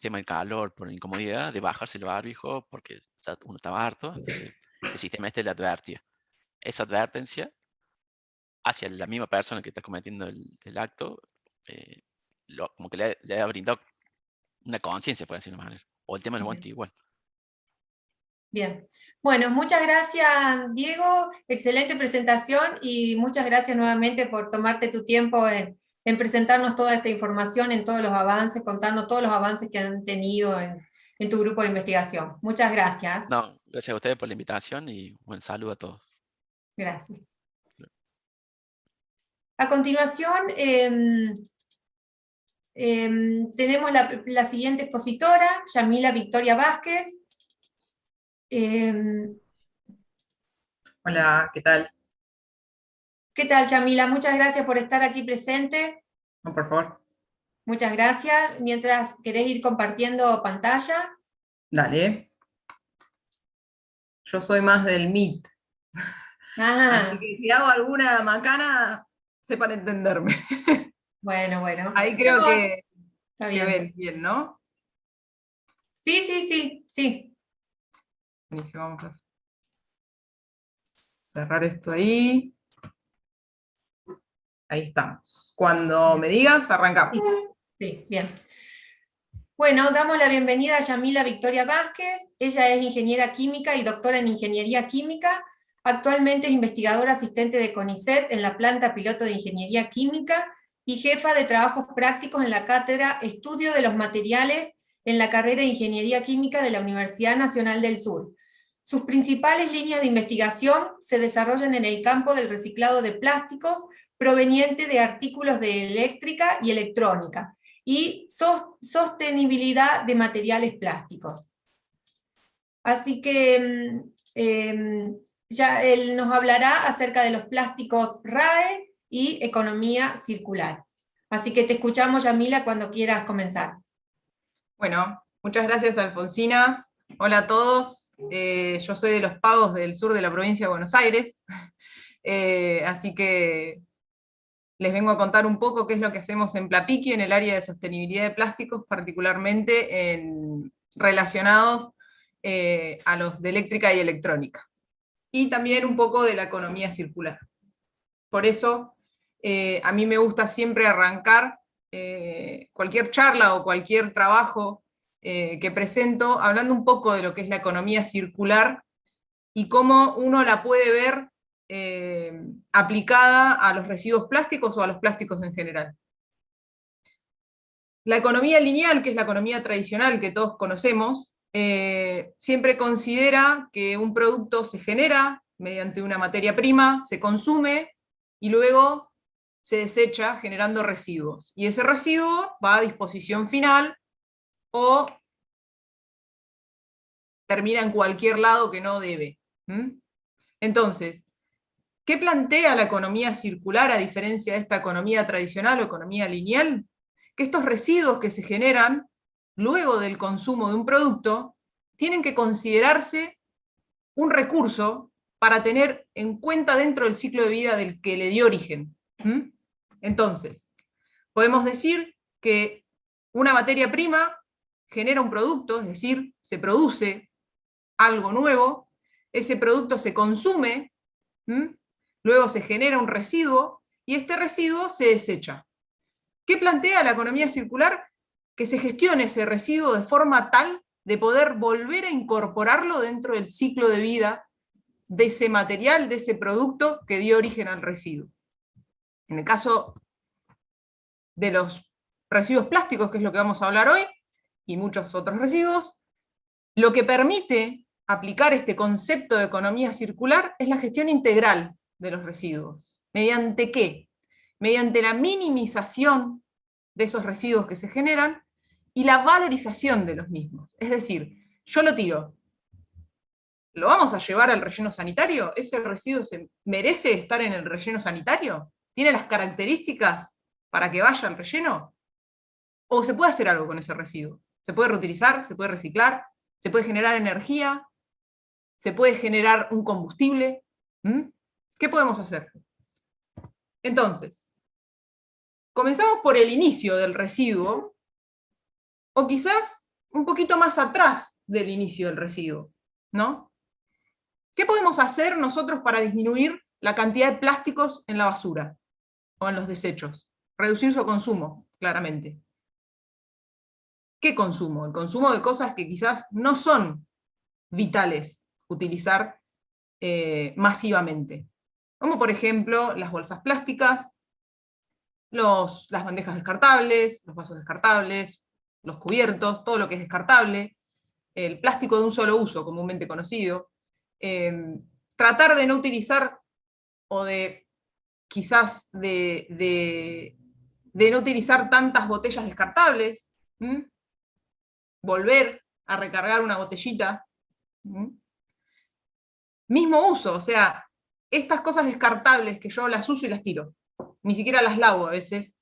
tema del calor, por incomodidad, de bajarse el barbijo porque ya uno estaba harto, entonces el sistema le advertía. Esa advertencia hacia la misma persona que está cometiendo el acto, eh, como que le ha brindado una conciencia, por decirlo de una manera. O el tema de los guantes igual. Bien. Bueno, muchas gracias, Diego. Excelente presentación y muchas gracias nuevamente por tomarte tu tiempo en presentarnos toda esta información, en todos los avances, contarnos todos los avances que han tenido en tu grupo de investigación. Muchas gracias. No, gracias a ustedes por la invitación y buen saludo a todos. Gracias. A continuación, tenemos la siguiente expositora, Yamila Victoria Vázquez. Hola, ¿qué tal? ¿Qué tal, Yamila? Muchas gracias por estar aquí presente. No, por favor. Muchas gracias. Mientras querés ir compartiendo pantalla. Dale. Yo soy más del Meet. Así que si hago alguna macana, sepan entenderme. Bueno. Ahí creo que está bien. ven bien, ¿no? Sí. Buenísimo, vamos a cerrar esto ahí. Ahí estamos. Cuando me digas, arrancamos. Sí, bien. Bueno, damos la bienvenida a Yamila Victoria Vázquez. Ella es ingeniera química y doctora en ingeniería química. Actualmente es investigadora asistente de CONICET en la planta piloto de ingeniería química y jefa de trabajos prácticos en la cátedra Estudio de los Materiales en la carrera de Ingeniería Química de la Universidad Nacional del Sur. Sus principales líneas de investigación se desarrollan en el campo del reciclado de plásticos proveniente de artículos de eléctrica y electrónica, y sostenibilidad de materiales plásticos. Así que ya él nos hablará acerca de los plásticos RAE y economía circular. Así que te escuchamos, Yamila, cuando quieras comenzar. Bueno, muchas gracias, Alfonsina. Hola a todos. Yo soy de Los Pagos, del sur de la provincia de Buenos Aires. Así que les vengo a contar un poco qué es lo que hacemos en Plapiqui, en el área de sostenibilidad de plásticos, particularmente relacionados a los de eléctrica y electrónica. Y también un poco de la economía circular. Por eso, a mí me gusta siempre arrancar cualquier charla o cualquier trabajo que presento hablando un poco de lo que es la economía circular y cómo uno la puede ver aplicada a los residuos plásticos o a los plásticos en general. La economía lineal, que es la economía tradicional que todos conocemos, siempre considera que un producto se genera mediante una materia prima, se consume y luego se desecha generando residuos. Y ese residuo va a disposición final o termina en cualquier lado que no debe. Entonces, ¿qué plantea la economía circular a diferencia de esta economía tradicional o economía lineal? Que estos residuos que se generan luego del consumo de un producto tienen que considerarse un recurso para tener en cuenta dentro del ciclo de vida del que le dio origen. Entonces, podemos decir que una materia prima genera un producto, es decir, se produce algo nuevo, ese producto se consume, luego se genera un residuo, y este residuo se desecha. ¿Qué plantea la economía circular? Que se gestione ese residuo de forma tal de poder volver a incorporarlo dentro del ciclo de vida de ese material, de ese producto que dio origen al residuo. En el caso de los residuos plásticos, que es lo que vamos a hablar hoy, y muchos otros residuos, lo que permite aplicar este concepto de economía circular es la gestión integral de los residuos. ¿Mediante qué? Mediante la minimización de esos residuos que se generan y la valorización de los mismos. Es decir, yo lo tiro, ¿lo vamos a llevar al relleno sanitario? ¿Ese residuo merece estar en el relleno sanitario? ¿Tiene las características para que vaya al relleno? ¿O se puede hacer algo con ese residuo? ¿Se puede reutilizar? ¿Se puede reciclar? ¿Se puede generar energía? ¿Se puede generar un combustible? ¿Qué podemos hacer? Entonces, comenzamos por el inicio del residuo, o quizás un poquito más atrás del inicio del residuo, ¿no? ¿Qué podemos hacer nosotros para disminuir la cantidad de plásticos en la basura o en los desechos? Reducir su consumo, claramente. ¿Qué consumo? El consumo de cosas que quizás no son vitales utilizar masivamente. Como por ejemplo las bolsas plásticas, las bandejas descartables, los vasos descartables, los cubiertos, todo lo que es descartable, el plástico de un solo uso, comúnmente conocido. Tratar de no utilizar, o de quizás de no utilizar tantas botellas descartables, volver a recargar una botellita. Mismo uso, o sea, estas cosas descartables que yo las uso y las tiro, ni siquiera las lavo a veces,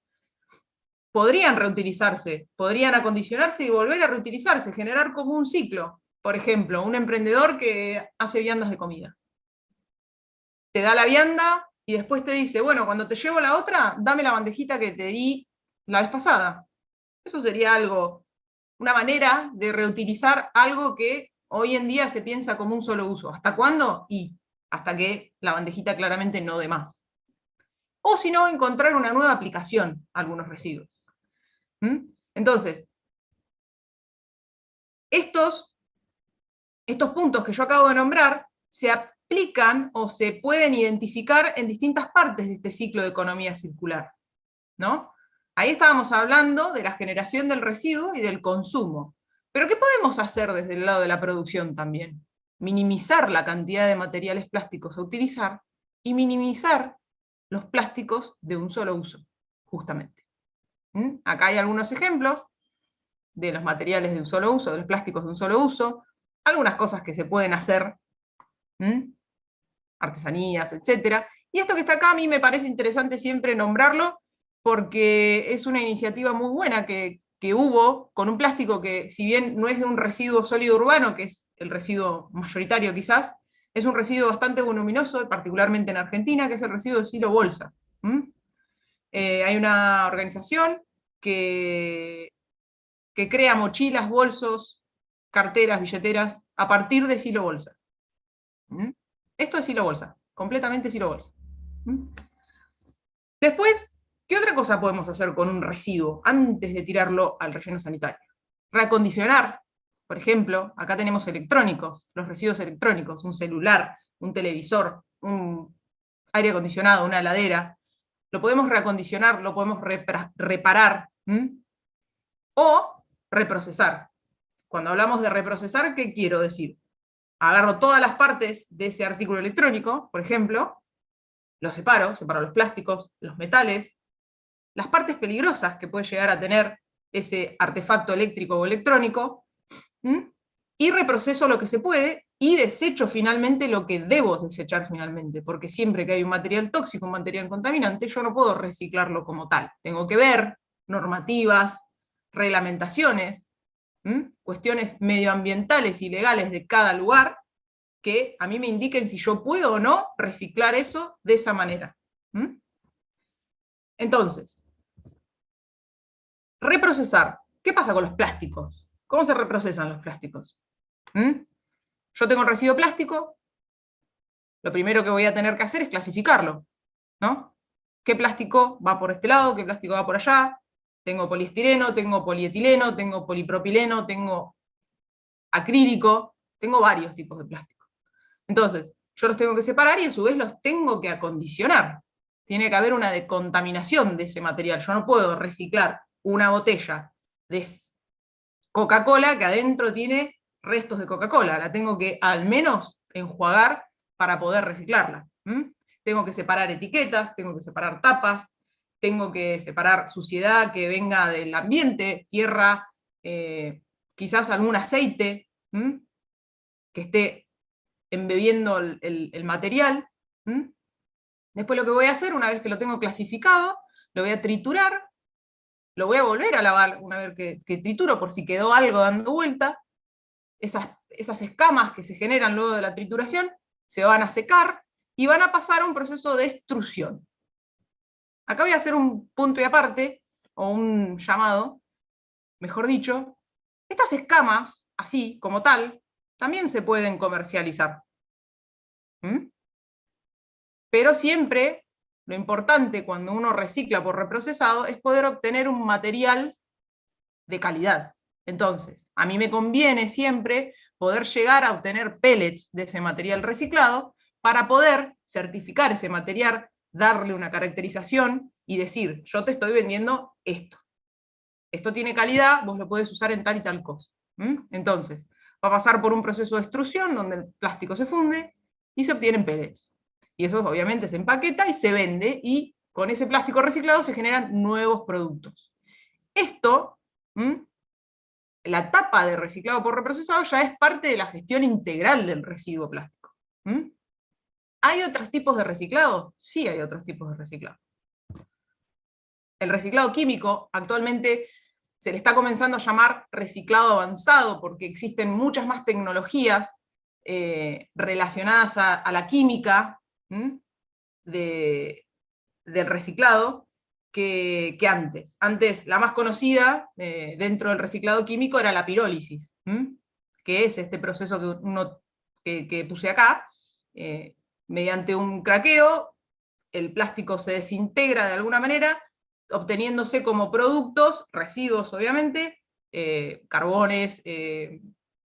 podrían reutilizarse, podrían acondicionarse y volver a reutilizarse, generar como un ciclo. Por ejemplo, un emprendedor que hace viandas de comida. Te da la vianda y después te dice, bueno, cuando te llevo la otra, dame la bandejita que te di la vez pasada. Eso sería algo, una manera de reutilizar algo que hoy en día se piensa como un solo uso. ¿Hasta cuándo? Y hasta que la bandejita claramente no dé más. O si no, encontrar una nueva aplicación a algunos residuos. Entonces, estos puntos que yo acabo de nombrar se aplican o se pueden identificar en distintas partes de este ciclo de economía circular, ¿no? Ahí estábamos hablando de la generación del residuo y del consumo. Pero ¿qué podemos hacer desde el lado de la producción también? Minimizar la cantidad de materiales plásticos a utilizar y minimizar los plásticos de un solo uso, justamente. Acá hay algunos ejemplos de los materiales de un solo uso, de los plásticos de un solo uso, algunas cosas que se pueden hacer, artesanías, etc. Y esto que está acá a mí me parece interesante siempre nombrarlo, porque es una iniciativa muy buena que hubo con un plástico que, si bien no es de un residuo sólido urbano, que es el residuo mayoritario quizás, es un residuo bastante voluminoso, particularmente en Argentina, que es el residuo de silo bolsa. Hay una organización que crea mochilas, bolsos, carteras, billeteras, a partir de silo bolsa. Esto es silo bolsa, completamente silo bolsa. Después, ¿qué otra cosa podemos hacer con un residuo antes de tirarlo al relleno sanitario? Reacondicionar, por ejemplo, acá tenemos electrónicos, los residuos electrónicos, un celular, un televisor, un aire acondicionado, una heladera. Lo podemos reacondicionar, lo podemos reparar, o reprocesar. Cuando hablamos de reprocesar, ¿qué quiero decir? Agarro todas las partes de ese artículo electrónico, por ejemplo, los separo los plásticos, los metales, las partes peligrosas que puede llegar a tener ese artefacto eléctrico o electrónico, y reproceso lo que se puede, y desecho finalmente lo que debo desechar finalmente, porque siempre que hay un material tóxico, un material contaminante, yo no puedo reciclarlo como tal. Tengo que ver normativas, reglamentaciones, cuestiones medioambientales y legales de cada lugar, que a mí me indiquen si yo puedo o no reciclar eso de esa manera. Entonces, reprocesar. ¿Qué pasa con los plásticos? ¿Cómo se reprocesan los plásticos? Yo tengo un residuo plástico, lo primero que voy a tener que hacer es clasificarlo, ¿no? ¿Qué plástico va por este lado? ¿Qué plástico va por allá? Tengo poliestireno, tengo polietileno, tengo polipropileno, tengo acrílico, tengo varios tipos de plástico. Entonces, yo los tengo que separar y a su vez los tengo que acondicionar. Tiene que haber una decontaminación de ese material. Yo no puedo reciclar una botella de Coca-Cola que adentro tiene restos de Coca-Cola. La tengo que al menos enjuagar para poder reciclarla. Tengo que separar etiquetas, tengo que separar tapas, tengo que separar suciedad que venga del ambiente, tierra, quizás algún aceite que esté embebiendo el material. Después lo que voy a hacer, una vez que lo tengo clasificado, lo voy a triturar, lo voy a volver a lavar una vez que trituro, por si quedó algo dando vuelta. Esas escamas que se generan luego de la trituración se van a secar y van a pasar a un proceso de extrusión. Acá voy a hacer un punto y aparte, o un llamado, mejor dicho, Estas escamas, así como tal, también se pueden comercializar. ¿Mm? Pero siempre lo importante cuando uno recicla por reprocesado es poder obtener un material de calidad. Entonces, a mí me conviene siempre poder llegar a obtener pellets de ese material reciclado para poder certificar ese material, darle una caracterización y decir, yo te estoy vendiendo esto. Esto tiene calidad, vos lo podés usar en tal y tal cosa. Entonces, va a pasar por un proceso de extrusión donde el plástico se funde y se obtienen pellets. Y eso obviamente se empaqueta y se vende, y con ese plástico reciclado se generan nuevos productos. Esto, la etapa de reciclado por reprocesado, ya es parte de la gestión integral del residuo plástico. ¿Hay otros tipos de reciclado? Sí, hay otros tipos de reciclado. El reciclado químico actualmente se le está comenzando a llamar reciclado avanzado, porque existen muchas más tecnologías relacionadas a la química del reciclado que antes. Antes, la más conocida dentro del reciclado químico era la pirólisis, que es este proceso que puse acá. Mediante un craqueo, el plástico se desintegra de alguna manera, obteniéndose como productos, residuos obviamente, carbones,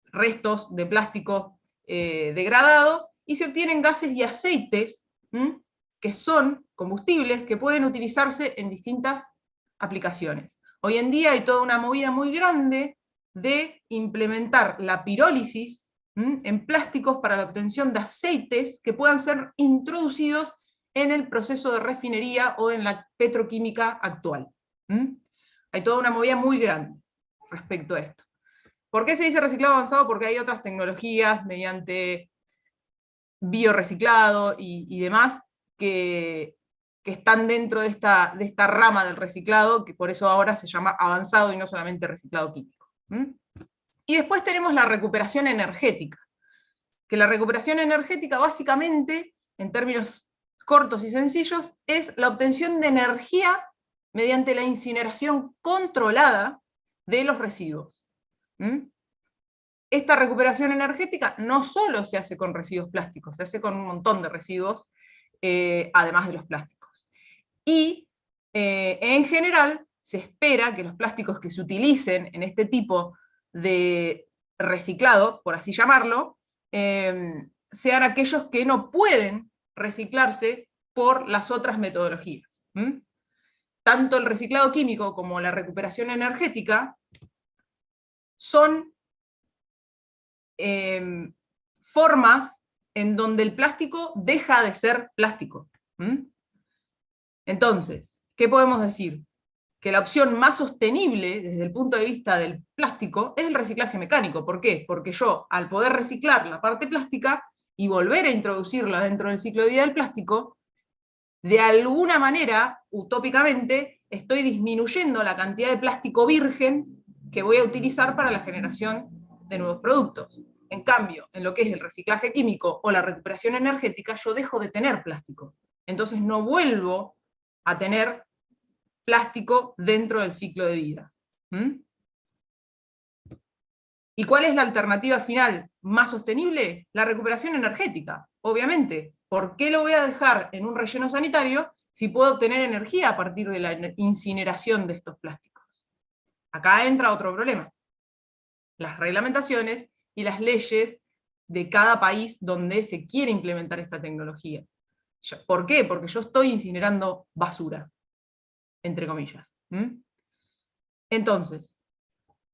restos de plástico degradado, y se obtienen gases y aceites, que son combustibles que pueden utilizarse en distintas aplicaciones. Hoy en día hay toda una movida muy grande de implementar la pirólisis en plásticos para la obtención de aceites que puedan ser introducidos en el proceso de refinería o en la petroquímica actual. Hay toda una movida muy grande respecto a esto. ¿Por qué se dice reciclado avanzado? Porque hay otras tecnologías mediante bioreciclado y demás que están dentro de esta rama del reciclado, que por eso ahora se llama avanzado y no solamente reciclado químico. Y después tenemos la recuperación energética, que la recuperación energética básicamente, en términos cortos y sencillos, es la obtención de energía mediante la incineración controlada de los residuos. Esta recuperación energética no solo se hace con residuos plásticos, se hace con un montón de residuos, además de los plásticos. Y en general se espera que los plásticos que se utilicen en este tipo de reciclado, por así llamarlo, sean aquellos que no pueden reciclarse por las otras metodologías. Tanto el reciclado químico como la recuperación energética son formas en donde el plástico deja de ser plástico. Entonces, ¿qué podemos decir? Que la opción más sostenible desde el punto de vista del plástico es el reciclaje mecánico. ¿Por qué? Porque yo, al poder reciclar la parte plástica y volver a introducirla dentro del ciclo de vida del plástico, de alguna manera, utópicamente, estoy disminuyendo la cantidad de plástico virgen que voy a utilizar para la generación de nuevos productos. En cambio, en lo que es el reciclaje químico o la recuperación energética, yo dejo de tener plástico. Entonces no vuelvo a tener plástico dentro del ciclo de vida. ¿Y cuál es la alternativa final más sostenible? La recuperación energética, obviamente. ¿Por qué lo voy a dejar en un relleno sanitario si puedo obtener energía a partir de la incineración de estos plásticos? Acá entra otro problema. Las reglamentaciones y las leyes de cada país donde se quiere implementar esta tecnología. ¿Por qué? Porque yo estoy incinerando basura, entre comillas. Entonces,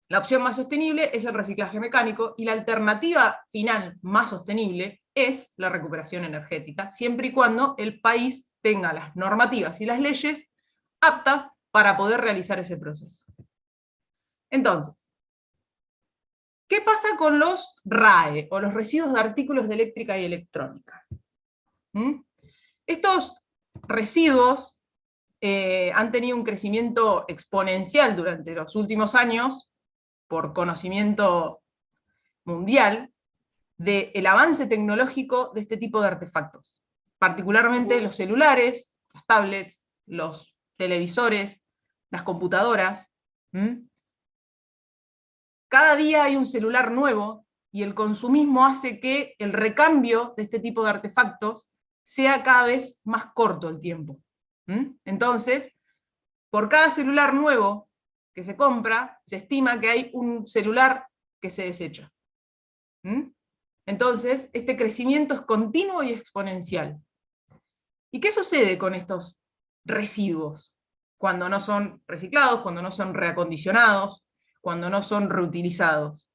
la opción más sostenible es el reciclaje mecánico, y la alternativa final más sostenible es la recuperación energética, siempre y cuando el país tenga las normativas y las leyes aptas para poder realizar ese proceso. Entonces, ¿qué pasa con los RAE, o los residuos de artículos de eléctrica y electrónica? Estos residuos han tenido un crecimiento exponencial durante los últimos años, por conocimiento mundial, del avance tecnológico de este tipo de artefactos. Particularmente los celulares, las tablets, los televisores, las computadoras. cada día hay un celular nuevo y el consumismo hace que el recambio de este tipo de artefactos sea cada vez más corto el tiempo. Entonces, por cada celular nuevo que se compra, se estima que hay un celular que se desecha. Entonces, este crecimiento es continuo y exponencial. ¿Y qué sucede con estos residuos? Cuando no son reciclados, cuando no son reacondicionados, cuando no son reutilizados.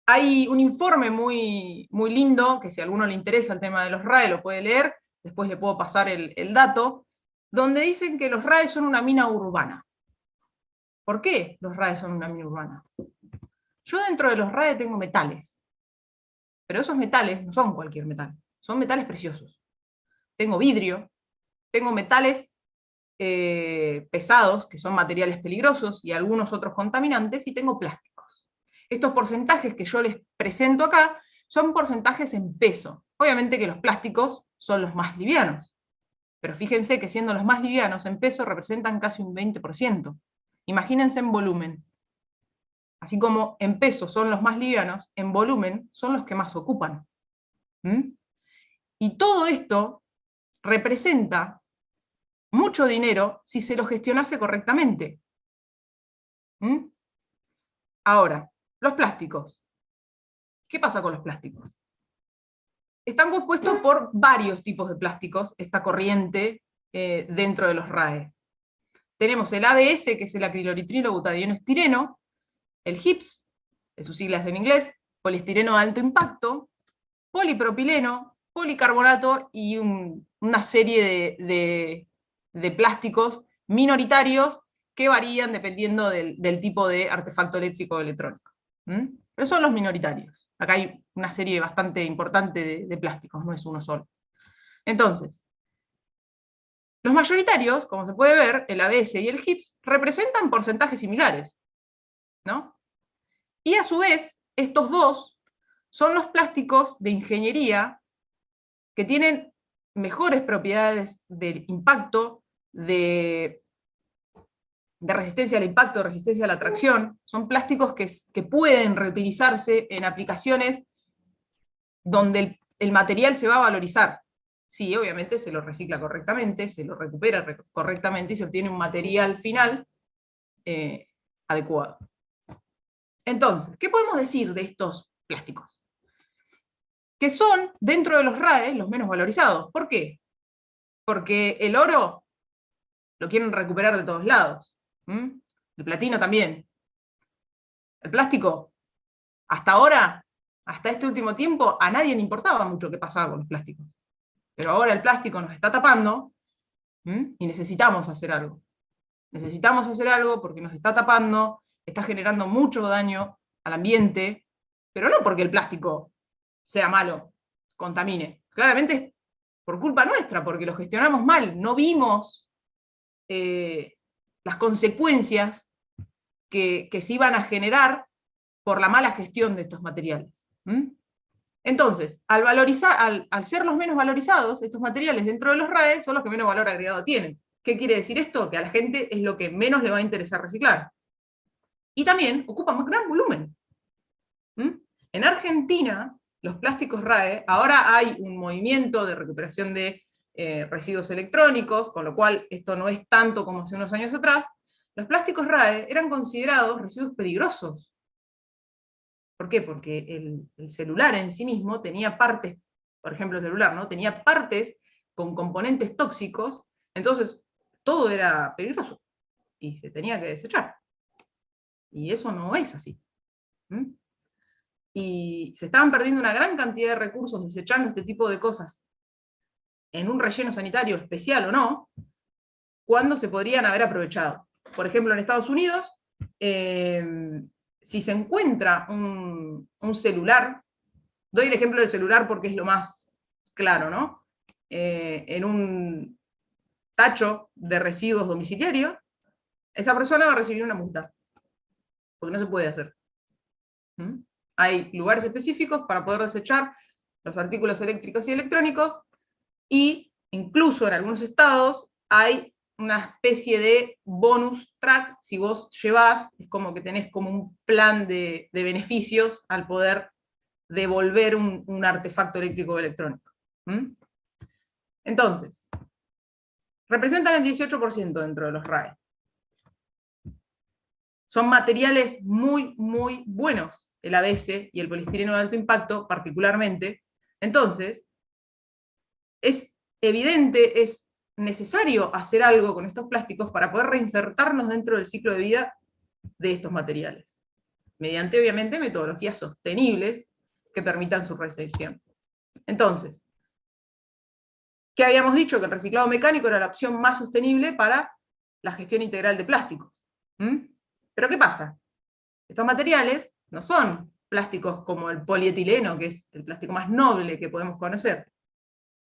Hay un informe muy lindo, que si a alguno le interesa el tema de los RAE lo puede leer, después le puedo pasar el dato, donde dicen que los RAE son una mina urbana. ¿Por qué los RAE son una mina urbana? Yo dentro de los RAE tengo metales, pero esos metales no son cualquier metal, son metales preciosos. Tengo vidrio, tengo metales pesados, que son materiales peligrosos, y algunos otros contaminantes, y tengo plásticos. Estos porcentajes que yo les presento acá son porcentajes en peso. Obviamente que los plásticos son los más livianos, pero fíjense que siendo los más livianos en peso representan casi un 20%. Imagínense en volumen. Así como en peso son los más livianos, en volumen son los que más ocupan. Y todo esto representa mucho dinero si se lo gestionase correctamente. Ahora, los plásticos. ¿Qué pasa con los plásticos? Están compuestos por varios tipos de plásticos, esta corriente dentro de los RAE. Tenemos el ABS, que es el acriloritrilo butadieno estireno, el HIPS, de sus siglas en inglés, poliestireno de alto impacto, polipropileno, policarbonato y una serie de plásticos minoritarios que varían dependiendo del tipo de artefacto eléctrico o electrónico. Pero son los minoritarios. Acá hay una serie bastante importante de plásticos, no es uno solo. Entonces, los mayoritarios, como se puede ver, el ABS y el HIPS, representan porcentajes similares, ¿no? Y a su vez, estos dos son los plásticos de ingeniería que tienen mejores propiedades de impacto, de resistencia al impacto, de resistencia a la tracción. Son plásticos que pueden reutilizarse en aplicaciones donde el material se va a valorizar. Sí, obviamente se lo recicla correctamente, se lo recupera correctamente y se obtiene un material final adecuado. Entonces, ¿qué podemos decir de estos plásticos? Que son, dentro de los RAE, los menos valorizados. ¿Por qué? Porque el oro lo quieren recuperar de todos lados. El platino también. El plástico, hasta ahora, hasta este último tiempo, a nadie le importaba mucho qué pasaba con los plásticos. Pero ahora el plástico nos está tapando y necesitamos hacer algo. Necesitamos hacer algo porque nos está tapando, está generando mucho daño al ambiente, pero no porque el plástico sea malo, contamine. Claramente es por culpa nuestra, porque lo gestionamos mal, no vimos las consecuencias que se iban a generar por la mala gestión de estos materiales. Entonces, al ser los menos valorizados, estos materiales dentro de los RAE son los que menos valor agregado tienen. ¿Qué quiere decir esto? Que a la gente es lo que menos le va a interesar reciclar. Y también ocupan más gran volumen. En Argentina, los plásticos RAE, ahora hay un movimiento de recuperación de residuos electrónicos, con lo cual esto no es tanto como hace unos años atrás. Los plásticos RAE eran considerados residuos peligrosos. ¿Por qué? Porque el celular en sí mismo tenía partes, por ejemplo el celular, ¿no? Tenía partes con componentes tóxicos, entonces todo era peligroso y se tenía que desechar. Y eso no es así. Y se estaban perdiendo una gran cantidad de recursos desechando este tipo de cosas en un relleno sanitario especial o no, cuando se podrían haber aprovechado. Por ejemplo, en Estados Unidos, si se encuentra un celular, doy el ejemplo del celular porque es lo más claro, ¿no? En un tacho de residuos domiciliario, esa persona va a recibir una multa, porque no se puede hacer. Hay lugares específicos para poder desechar los artículos eléctricos y electrónicos, y incluso en algunos estados hay una especie de bonus track. Si vos llevás, es como que tenés como un plan de beneficios al poder devolver un artefacto eléctrico o electrónico. Entonces, representan el 18% dentro de los RAE. Son materiales muy, muy buenos, el ABS y el poliestireno de alto impacto particularmente. Entonces, es evidente, es necesario hacer algo con estos plásticos para poder reinsertarnos dentro del ciclo de vida de estos materiales, mediante obviamente metodologías sostenibles que permitan su recepción. Entonces, ¿qué habíamos dicho? Que el reciclado mecánico era la opción más sostenible para la gestión integral de plásticos. Pero ¿qué pasa? Estos materiales no son plásticos como el polietileno, que es el plástico más noble que podemos conocer.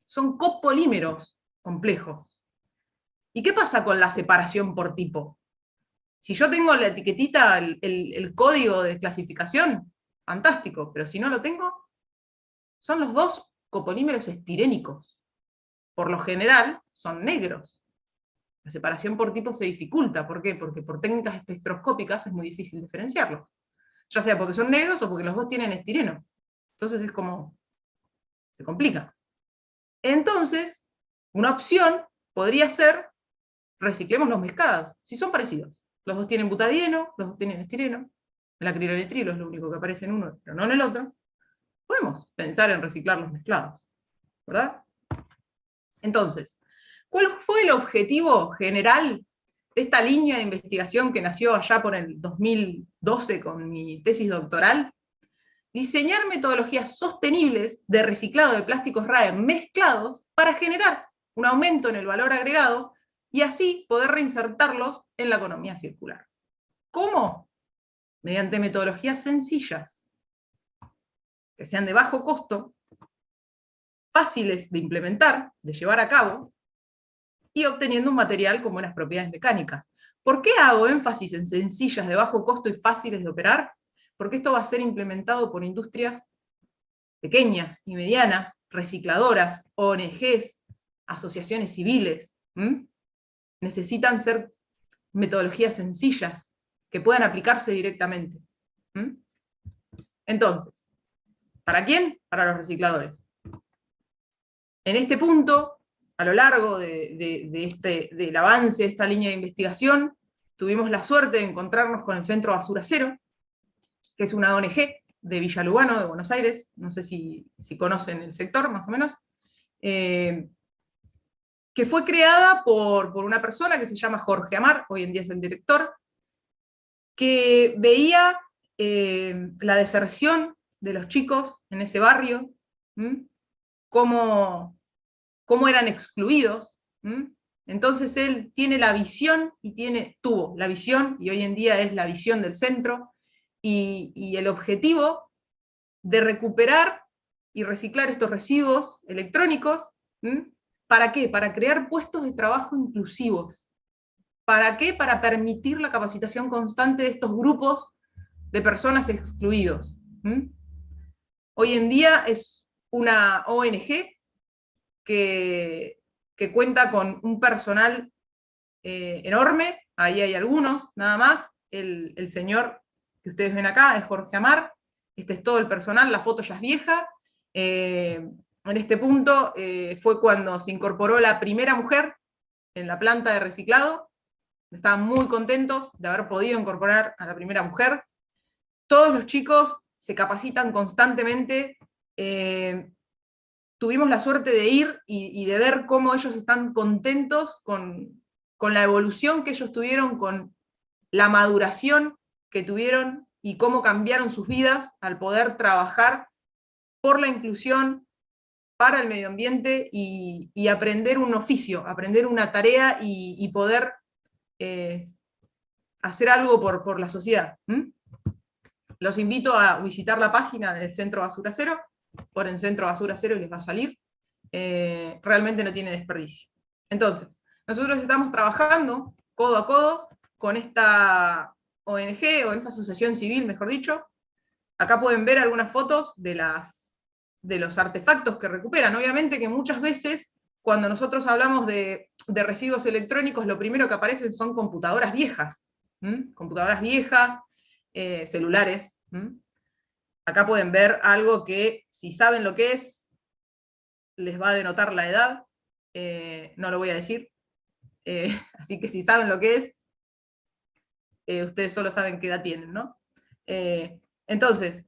Son copolímeros complejos. ¿Y qué pasa con la separación por tipo? Si yo tengo la etiquetita, el código de clasificación, fantástico, pero si no lo tengo, son los dos copolímeros estirénicos. Por lo general, son negros. La separación por tipo se dificulta. ¿Por qué? Porque por técnicas espectroscópicas es muy difícil diferenciarlos. Ya sea porque son negros o porque los dos tienen estireno. Entonces es como, se complica. Entonces, una opción podría ser, reciclemos los mezclados, si son parecidos. Los dos tienen butadieno, los dos tienen estireno, el acrilonitrilo es lo único que aparece en uno, pero no en el otro. Podemos pensar en reciclar los mezclados, ¿verdad? Entonces, ¿cuál fue el objetivo general de esta línea de investigación que nació allá por el 2012 con mi tesis doctoral? Diseñar metodologías sostenibles de reciclado de plásticos RAE mezclados para generar un aumento en el valor agregado y así poder reinsertarlos en la economía circular. ¿Cómo? Mediante metodologías sencillas, que sean de bajo costo, fáciles de implementar, de llevar a cabo, y obteniendo un material con buenas propiedades mecánicas. ¿Por qué hago énfasis en sencillas, de bajo costo y fáciles de operar? Porque esto va a ser implementado por industrias pequeñas y medianas, recicladoras, ONGs, asociaciones civiles. Necesitan ser metodologías sencillas, que puedan aplicarse directamente. Entonces, ¿para quién? Para los recicladores. En este punto, a lo largo del avance de esta línea de investigación, tuvimos la suerte de encontrarnos con el Centro Basura Cero, que es una ONG de Villa Lugano, de Buenos Aires, no sé si conocen el sector, más o menos, que fue creada por una persona que se llama Jorge Amar, hoy en día es el director, que veía la deserción de los chicos en ese barrio, cómo eran excluidos. Entonces él tiene la visión, tuvo la visión, y hoy en día es la visión del centro, y el objetivo de recuperar y reciclar estos residuos electrónicos. ¿Para qué? Para crear puestos de trabajo inclusivos. ¿Para qué? Para permitir la capacitación constante de estos grupos de personas excluidos. Hoy en día es una ONG que cuenta con un personal enorme, ahí hay algunos, nada más. El señor que ustedes ven acá es Jorge Amar, este es todo el personal, la foto ya es vieja. En este punto fue cuando se incorporó la primera mujer en la planta de reciclado. Estaban muy contentos de haber podido incorporar a la primera mujer. Todos los chicos se capacitan constantemente. Tuvimos la suerte de ir y de ver cómo ellos están contentos con la evolución que ellos tuvieron, con la maduración que tuvieron y cómo cambiaron sus vidas al poder trabajar por la inclusión, para el medio ambiente y aprender un oficio, aprender una tarea y poder hacer algo por la sociedad. Los invito a visitar la página del Centro Basura Cero, ponen Centro Basura Cero y les va a salir. Realmente no tiene desperdicio. Entonces, nosotros estamos trabajando codo a codo con esta ONG, o en esta asociación civil, mejor dicho. Acá pueden ver algunas fotos de los artefactos que recuperan. Obviamente que muchas veces cuando nosotros hablamos de residuos electrónicos, lo primero que aparecen son computadoras viejas. Computadoras viejas, celulares. Acá pueden ver algo que, si saben lo que es, les va a denotar la edad. No lo voy a decir. Así que si saben lo que es, ustedes solo saben qué edad tienen, ¿no? Entonces,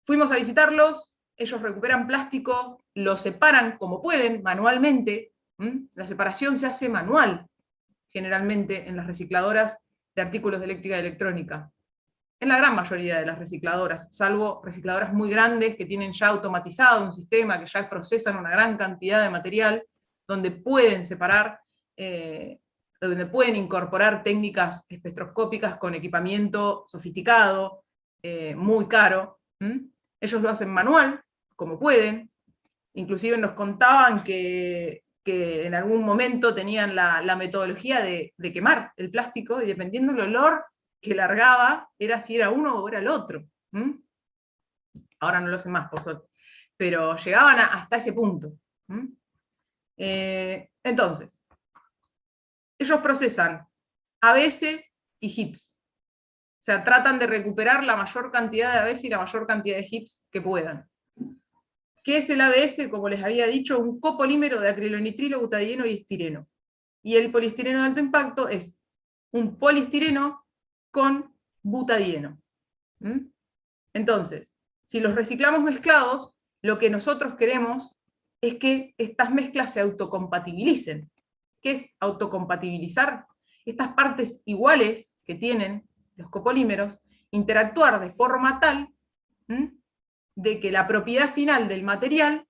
fuimos a visitarlos, ellos recuperan plástico, lo separan como pueden, manualmente. La separación se hace manual, generalmente, en las recicladoras de artículos de eléctrica y electrónica. En la gran mayoría de las recicladoras, salvo recicladoras muy grandes que tienen ya automatizado un sistema, que ya procesan una gran cantidad de material, donde pueden separar, donde pueden incorporar técnicas espectroscópicas con equipamiento sofisticado, muy caro. Ellos lo hacen manual, como pueden. Inclusive nos contaban que en algún momento tenían la metodología de quemar el plástico, y dependiendo del olor que largaba, era si era uno o era el otro. Ahora no lo sé más, por suerte. Pero llegaban hasta ese punto. Entonces, ellos procesan ABS y HIPS. O sea, tratan de recuperar la mayor cantidad de ABS y la mayor cantidad de HIPS que puedan. ¿Qué es el ABS? Como les había dicho, un copolímero de acrilonitrilo, butadieno y estireno. Y el poliestireno de alto impacto es un poliestireno con butadieno. Entonces, si los reciclamos mezclados, lo que nosotros queremos es que estas mezclas se autocompatibilicen. ¿Qué es autocompatibilizar? Estas partes iguales que tienen los copolímeros, interactuar de forma tal de que la propiedad final del material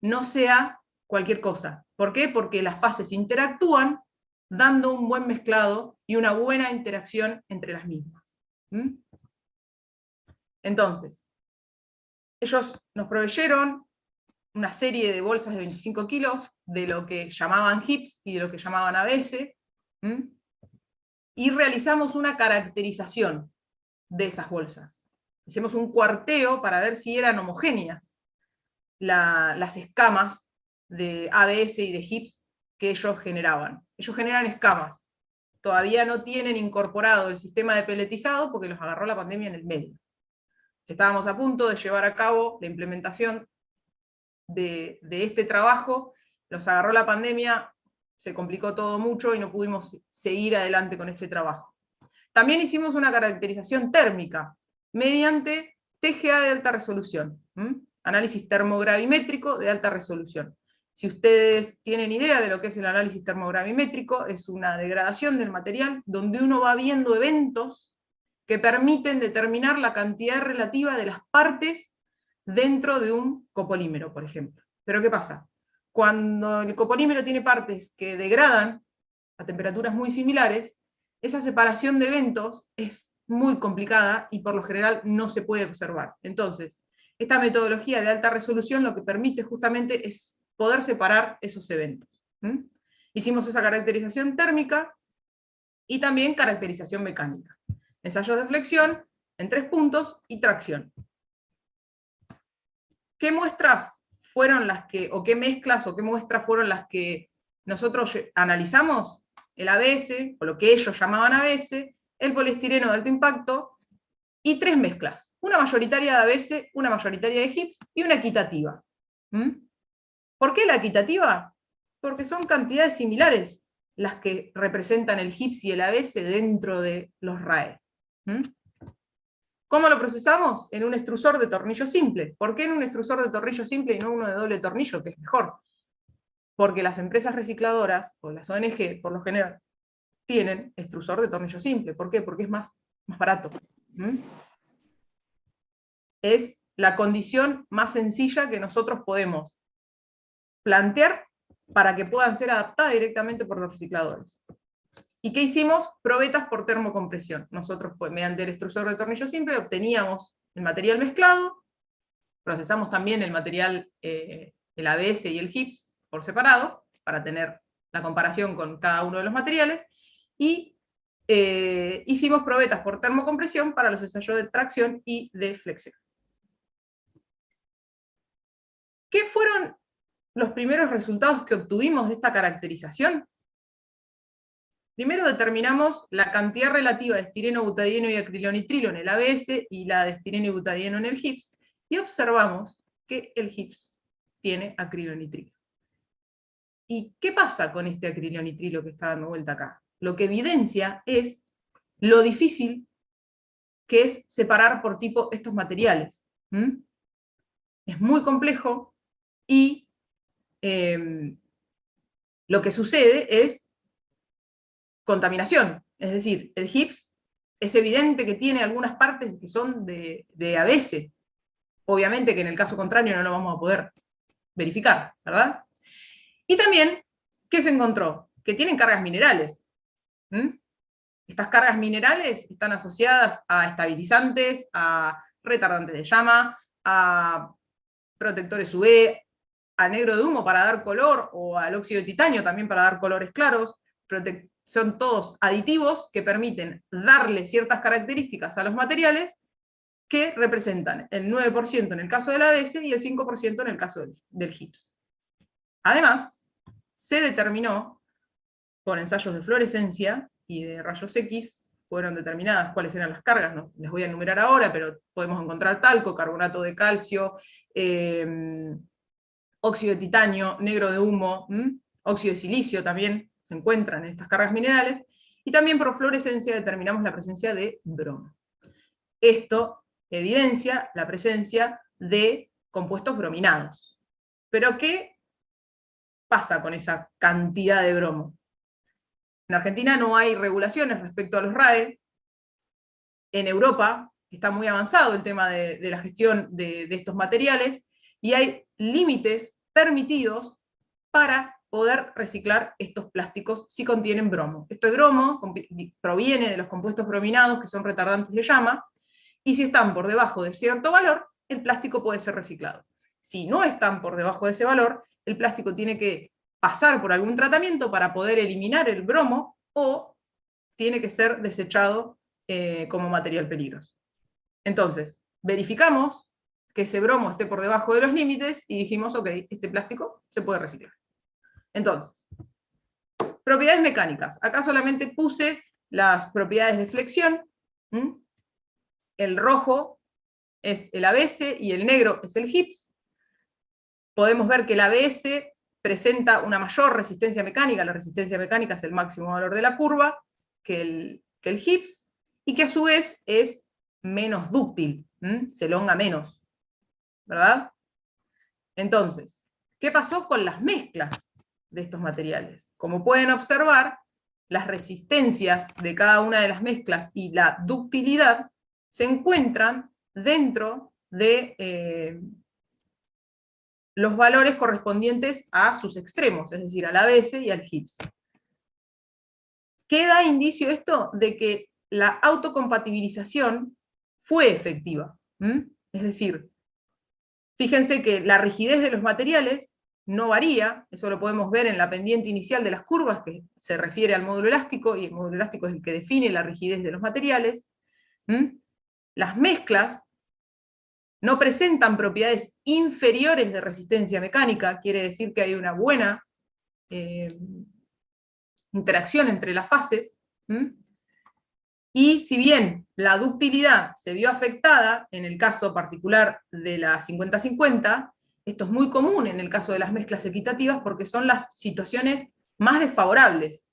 no sea cualquier cosa. ¿Por qué? Porque las fases interactúan dando un buen mezclado y una buena interacción entre las mismas. Entonces, ellos nos proveyeron una serie de bolsas de 25 kilos de lo que llamaban HIPS y de lo que llamaban ABS, y realizamos una caracterización de esas bolsas. Hicimos un cuarteo para ver si eran homogéneas las escamas de ABS y de HIPS que ellos generaban. Ellos generan escamas. Todavía no tienen incorporado el sistema de peletizado porque los agarró la pandemia en el medio. Estábamos a punto de llevar a cabo la implementación de este trabajo, los agarró la pandemia, se complicó todo mucho y no pudimos seguir adelante con este trabajo. También hicimos una caracterización térmica mediante TGA de alta resolución, análisis termogravimétrico de alta resolución. Si ustedes tienen idea de lo que es el análisis termogravimétrico, es una degradación del material donde uno va viendo eventos que permiten determinar la cantidad relativa de las partes dentro de un copolímero, por ejemplo. Pero ¿qué pasa? Cuando el copolímero tiene partes que degradan a temperaturas muy similares, esa separación de eventos es muy complicada y por lo general no se puede observar. Entonces, esta metodología de alta resolución lo que permite justamente es poder separar esos eventos. Hicimos esa caracterización térmica y también caracterización mecánica. Ensayos de flexión en 3 puntos y tracción. ¿Qué muestras fueron las que, o qué mezclas o qué muestras fueron las que nosotros analizamos? El ABS, o lo que ellos llamaban ABS, el poliestireno de alto impacto, y 3 mezclas. Una mayoritaria de ABS, una mayoritaria de HIPS, y una equitativa. ¿Por qué la equitativa? Porque son cantidades similares las que representan el HIPS y el ABS dentro de los RAE. ¿Cómo lo procesamos? En un extrusor de tornillo simple. ¿Por qué en un extrusor de tornillo simple y no uno de doble tornillo, que es mejor? Porque las empresas recicladoras, o las ONG, por lo general, tienen extrusor de tornillo simple. ¿Por qué? Porque es más barato. Es la condición más sencilla que nosotros podemos plantear para que puedan ser adaptadas directamente por los recicladores. ¿Y qué hicimos? Probetas por termocompresión. Nosotros, pues, mediante el extrusor de tornillo simple, obteníamos el material mezclado, procesamos también el material, el ABS y el HIPS por separado, para tener la comparación con cada uno de los materiales, y hicimos probetas por termocompresión para los ensayos de tracción y de flexión. ¿Qué fueron los primeros resultados que obtuvimos de esta caracterización? Primero determinamos la cantidad relativa de estireno, butadieno y acrilonitrilo en el ABS y la de estireno y butadieno en el HIPS, y observamos que el HIPS tiene acrilonitrilo. ¿Y qué pasa con este acrilonitrilo que está dando vuelta acá? Lo que evidencia es lo difícil que es separar por tipo estos materiales. Es muy complejo y lo que sucede es contaminación. Es decir, el HIPS es evidente que tiene algunas partes que son de ABS. Obviamente que en el caso contrario no lo vamos a poder verificar, ¿verdad? Y también, ¿qué se encontró? Que tienen cargas minerales. Estas cargas minerales están asociadas a estabilizantes, a retardantes de llama, a protectores UV, a negro de humo para dar color, o al óxido de titanio también para dar colores claros. Son todos aditivos que permiten darle ciertas características a los materiales que representan el 9% en el caso del ABS y el 5% en el caso del HIPS. Además, se determinó, con ensayos de fluorescencia y de rayos X, fueron determinadas cuáles eran las cargas, no les voy a enumerar ahora, pero podemos encontrar talco, carbonato de calcio, óxido de titanio, negro de humo, óxido de silicio también se encuentran en estas cargas minerales, y también por fluorescencia determinamos la presencia de bromo. Esto evidencia la presencia de compuestos brominados. ¿Pero qué pasa con esa cantidad de bromo? En Argentina no hay regulaciones respecto a los RAE. En Europa está muy avanzado el tema de la gestión de estos materiales, y hay límites permitidos para poder reciclar estos plásticos si contienen bromo. Este bromo proviene de los compuestos brominados, que son retardantes de llama, y si están por debajo de cierto valor, el plástico puede ser reciclado. Si no están por debajo de ese valor, el plástico tiene que pasar por algún tratamiento para poder eliminar el bromo, o tiene que ser desechado como material peligroso. Entonces, verificamos que ese bromo esté por debajo de los límites, y dijimos, ok, este plástico se puede reciclar. Entonces, propiedades mecánicas. Acá solamente puse las propiedades de flexión. El rojo es el ABS y el negro es el HIPS. Podemos ver que el ABS presenta una mayor resistencia mecánica, la resistencia mecánica es el máximo valor de la curva, que el HIPS, y que a su vez es menos dúctil, se elonga menos, ¿verdad? Entonces, ¿qué pasó con las mezclas de estos materiales? Como pueden observar, las resistencias de cada una de las mezclas y la ductilidad se encuentran dentro de los valores correspondientes a sus extremos, es decir, al ABS y al HIPS. ¿Qué da indicio esto? De que la autocompatibilización fue efectiva. Es decir, fíjense que la rigidez de los materiales no varía, eso lo podemos ver en la pendiente inicial de las curvas, que se refiere al módulo elástico, y el módulo elástico es el que define la rigidez de los materiales. Las mezclas no presentan propiedades inferiores de resistencia mecánica, quiere decir que hay una buena interacción entre las fases, y si bien la ductilidad se vio afectada en el caso particular de la 50-50, esto es muy común en el caso de las mezclas equitativas porque son las situaciones más desfavorables.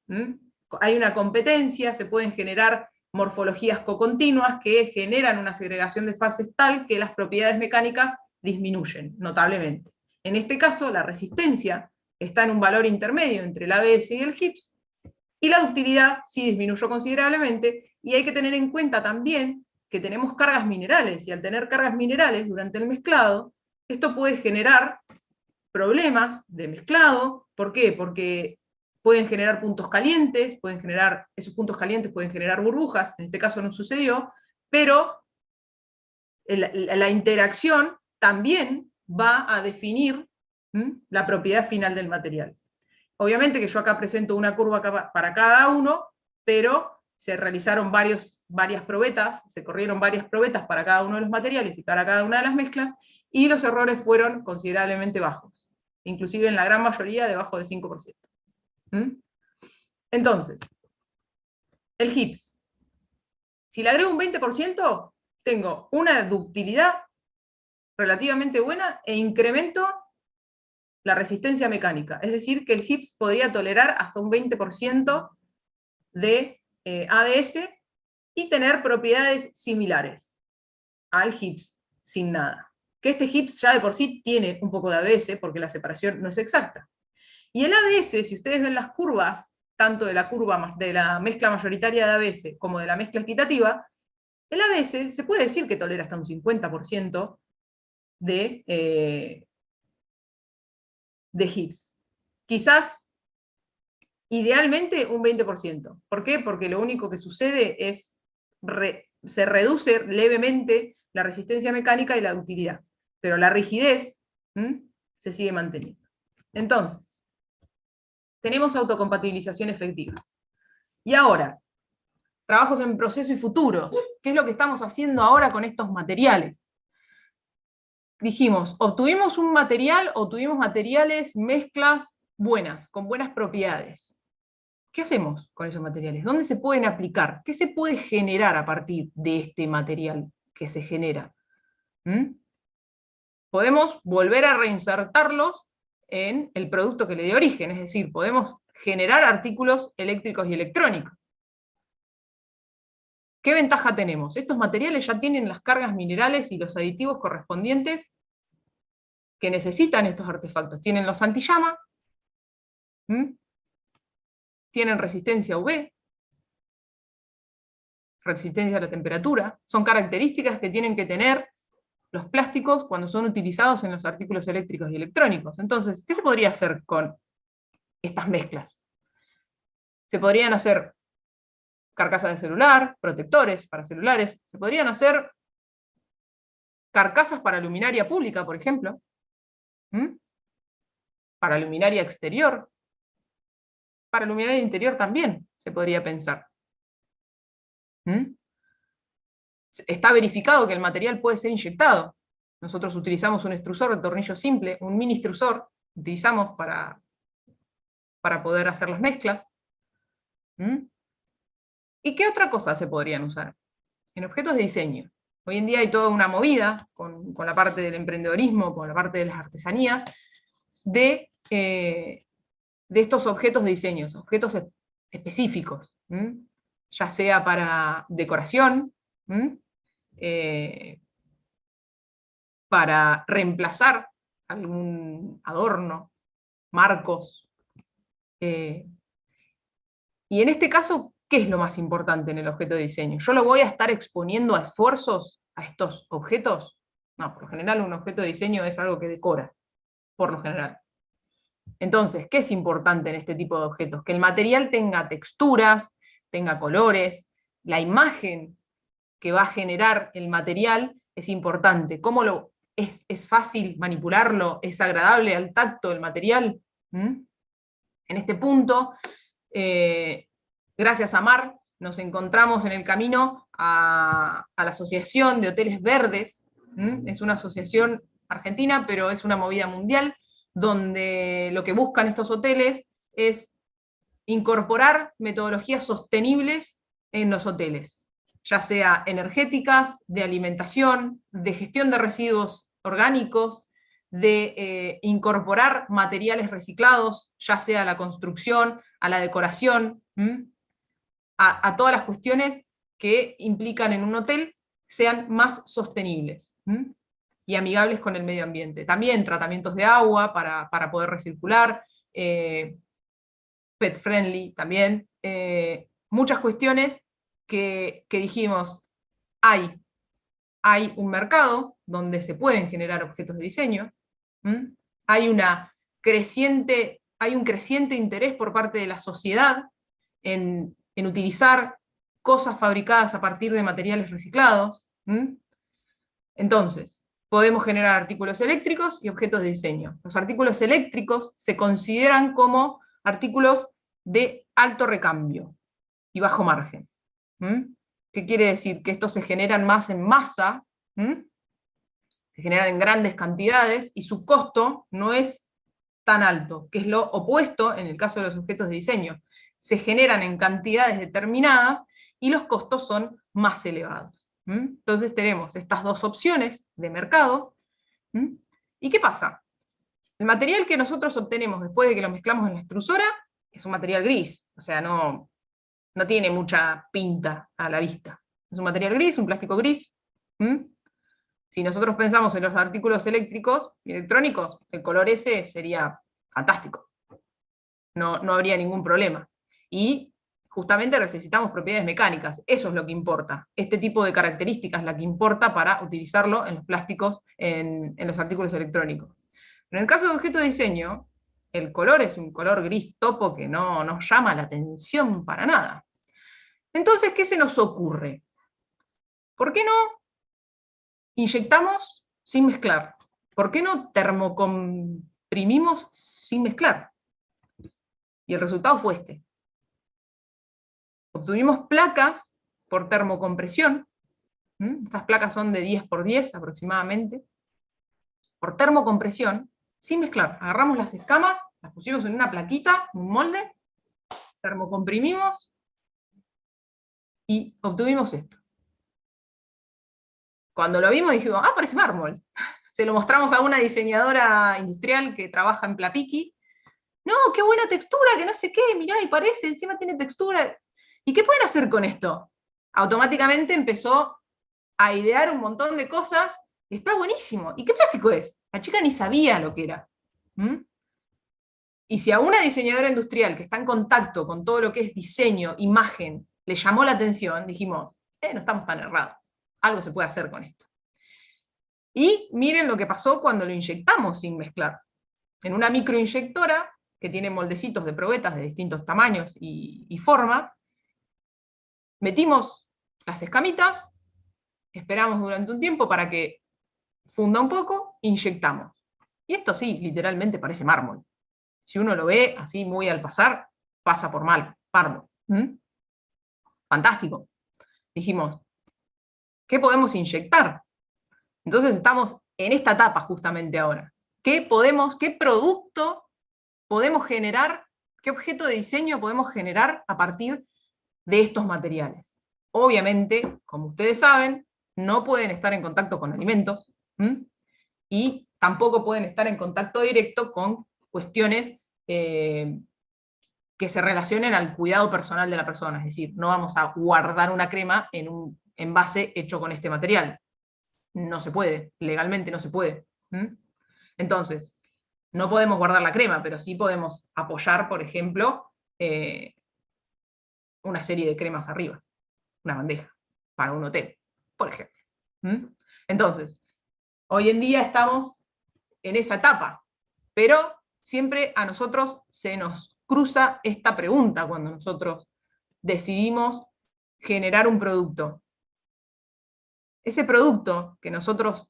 Hay una competencia, se pueden generar morfologías cocontinuas que generan una segregación de fases tal que las propiedades mecánicas disminuyen notablemente. En este caso, la resistencia está en un valor intermedio entre el ABS y el HIPS, y la ductilidad sí disminuyó considerablemente, y hay que tener en cuenta también que tenemos cargas minerales, y al tener cargas minerales durante el mezclado, esto puede generar problemas de mezclado. ¿Por qué? Porque pueden generar puntos calientes, esos puntos calientes pueden generar burbujas, en este caso no sucedió, pero la interacción también va a definir la propiedad final del material. Obviamente que yo acá presento una curva para cada uno, pero se realizaron varias probetas, se corrieron varias probetas para cada uno de los materiales y para cada una de las mezclas, y los errores fueron considerablemente bajos. inclusive en la gran mayoría debajo del 5%. Entonces, el HIPS. Si le agrego un 20%, tengo una ductilidad relativamente buena e incremento la resistencia mecánica. Es decir, que el HIPS podría tolerar hasta un 20% de ABS y tener propiedades similares al HIPS, sin nada. Que este HIPS ya de por sí tiene un poco de ABS, porque la separación no es exacta. Y el ABS, si ustedes ven las curvas, tanto de la curva de la mezcla mayoritaria de ABS como de la mezcla equitativa, el ABS se puede decir que tolera hasta un 50% de HIPS. Quizás, idealmente, un 20%. ¿Por qué? Porque lo único que sucede es se reduce levemente la resistencia mecánica y la ductilidad, pero la rigidez se sigue manteniendo. Entonces, tenemos autocompatibilización efectiva. Y ahora, trabajos en proceso y futuro. ¿Qué es lo que estamos haciendo ahora con estos materiales? Dijimos, obtuvimos un material, obtuvimos materiales, mezclas buenas, con buenas propiedades. ¿Qué hacemos con esos materiales? ¿Dónde se pueden aplicar? ¿Qué se puede generar a partir de este material que se genera? Podemos volver a reinsertarlos en el producto que le dio origen, es decir, podemos generar artículos eléctricos y electrónicos. ¿Qué ventaja tenemos? Estos materiales ya tienen las cargas minerales y los aditivos correspondientes que necesitan estos artefactos. Tienen los antillama, tienen resistencia a UV, resistencia a la temperatura, son características que tienen que tener los plásticos cuando son utilizados en los artículos eléctricos y electrónicos. Entonces, ¿qué se podría hacer con estas mezclas? Se podrían hacer carcasas de celular, protectores para celulares, se podrían hacer carcasas para luminaria pública, por ejemplo, para luminaria exterior, para luminaria interior también se podría pensar. Está verificado que el material puede ser inyectado. Nosotros utilizamos un extrusor de tornillo simple, un mini extrusor, utilizamos para poder hacer las mezclas. ¿Y qué otra cosa se podrían usar? En objetos de diseño. Hoy en día hay toda una movida, con la parte del emprendedorismo, con la parte de las artesanías, de estos objetos de diseño, objetos específicos, ya sea para decoración, para reemplazar algún adorno, marcos. Y en este caso, ¿qué es lo más importante en el objeto de diseño? ¿Yo lo voy a estar exponiendo a esfuerzos a estos objetos? No, por lo general un objeto de diseño es algo que decora, por lo general. Entonces, ¿qué es importante en este tipo de objetos? Que el material tenga texturas, tenga colores, la imagen que va a generar el material es importante. ¿Cómo es fácil manipularlo? ¿Es agradable al tacto el material? En este punto, gracias a Mar, nos encontramos en el camino a la Asociación de Hoteles Verdes. Es una asociación argentina, pero es una movida mundial, donde lo que buscan estos hoteles es incorporar metodologías sostenibles en los hoteles, ya sea energéticas, de alimentación, de gestión de residuos orgánicos, de incorporar materiales reciclados, ya sea a la construcción, a la decoración, a todas las cuestiones que implican en un hotel sean más sostenibles y amigables con el medio ambiente. También tratamientos de agua para poder recircular, pet friendly también, muchas cuestiones que dijimos, hay un mercado donde se pueden generar objetos de diseño, hay un creciente interés por parte de la sociedad en utilizar cosas fabricadas a partir de materiales reciclados. Entonces, podemos generar artículos eléctricos y objetos de diseño. Los artículos eléctricos se consideran como artículos de alto recambio y bajo margen. ¿Qué quiere decir? Que estos se generan más en masa, se generan en grandes cantidades, y su costo no es tan alto, que es lo opuesto en el caso de los objetos de diseño. Se generan en cantidades determinadas y los costos son más elevados. Entonces tenemos estas dos opciones de mercado. ¿Y qué pasa? El material que nosotros obtenemos después de que lo mezclamos en la extrusora es un material gris, o sea, no tiene mucha pinta a la vista. Es un material gris, un plástico gris. Si nosotros pensamos en los artículos eléctricos y electrónicos, el color ese sería fantástico. No habría ningún problema. Y justamente necesitamos propiedades mecánicas, eso es lo que importa. Este tipo de características es la que importa para utilizarlo en los plásticos, en los artículos electrónicos. Pero en el caso de objeto de diseño, el color es un color gris topo que no nos llama la atención para nada. Entonces, ¿qué se nos ocurre? ¿Por qué no inyectamos sin mezclar? ¿Por qué no termocomprimimos sin mezclar? Y el resultado fue este. Obtuvimos placas por termocompresión. Estas placas son de 10 por 10 aproximadamente. Por termocompresión, sin mezclar. Agarramos las escamas, las pusimos en una plaquita, un molde, termocomprimimos y obtuvimos esto. Cuando lo vimos dijimos, parece mármol. Se lo mostramos a una diseñadora industrial que trabaja en Plapiqui. No, qué buena textura, que no sé qué, mirá, y parece, encima tiene textura. ¿Y qué pueden hacer con esto? Automáticamente empezó a idear un montón de cosas, y está buenísimo. ¿Y qué plástico es? La chica ni sabía lo que era. Y si a una diseñadora industrial que está en contacto con todo lo que es diseño, imagen, le llamó la atención, dijimos, no estamos tan errados. Algo se puede hacer con esto. Y miren lo que pasó cuando lo inyectamos sin mezclar. En una microinyectora, que tiene moldecitos de probetas de distintos tamaños y formas, metimos las escamitas, esperamos durante un tiempo para que funda un poco, inyectamos. Y esto sí, literalmente parece mármol. Si uno lo ve así muy al pasar, pasa por mármol. Fantástico. Dijimos, ¿qué podemos inyectar? Entonces estamos en esta etapa justamente ahora. ¿Qué producto podemos generar, qué objeto de diseño podemos generar a partir de estos materiales? Obviamente, como ustedes saben, no pueden estar en contacto con alimentos, y tampoco pueden estar en contacto directo con cuestiones que se relacionen al cuidado personal de la persona. Es decir, no vamos a guardar una crema en un envase hecho con este material. No se puede, legalmente no se puede. Entonces, no podemos guardar la crema, pero sí podemos apoyar, por ejemplo, una serie de cremas arriba, una bandeja, para un hotel, por ejemplo. Entonces, hoy en día estamos en esa etapa, pero siempre a nosotros se nos cruza esta pregunta cuando nosotros decidimos generar un producto. Ese producto que nosotros